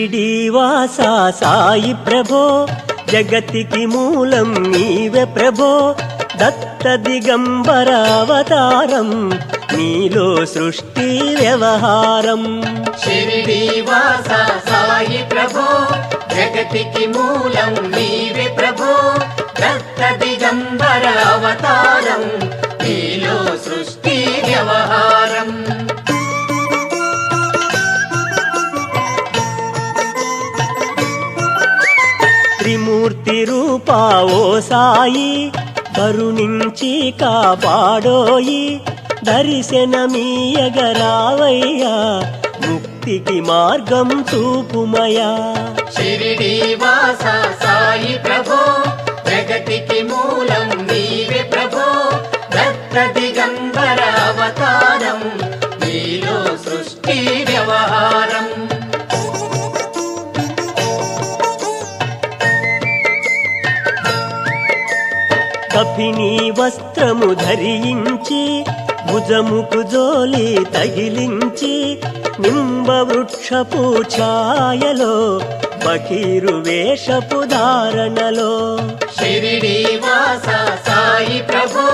షిరిడీవాస సాయి ప్రభో జగతికి మూలం నీవే ప్రభో దత్త దిగంబర అవతారం నీలో సృష్టి వ్యవహారం షిరిడీవాస సాయి ప్రభో జగతికి మూలం నీవే ప్రభో దత్త దిగంబర అవతారం నీలో సృష్టి వ్యవహారం త్రిమూర్తి రూపా ఓ సాయి కరుణించి కాపాడోయి దర్శనమీయగరావయ్యా ముక్తికి మార్గం చూపుమయా షిరిడీవాస సాయి ప్రభో జగతికి మూలం నీవే ప్రభో దత్త దిగంబర అవతారం నీలో సృష్టి వ్యవహారం కపిని వస్త్రము ధరించి భుజముకు జోలి తగిలించి నింబ వృక్షపు ఛాయలో బకీరు వేషపు ధారణలో షిరిడీవాస సాయి ప్రభో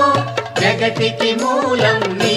జగతికి మూలం నీ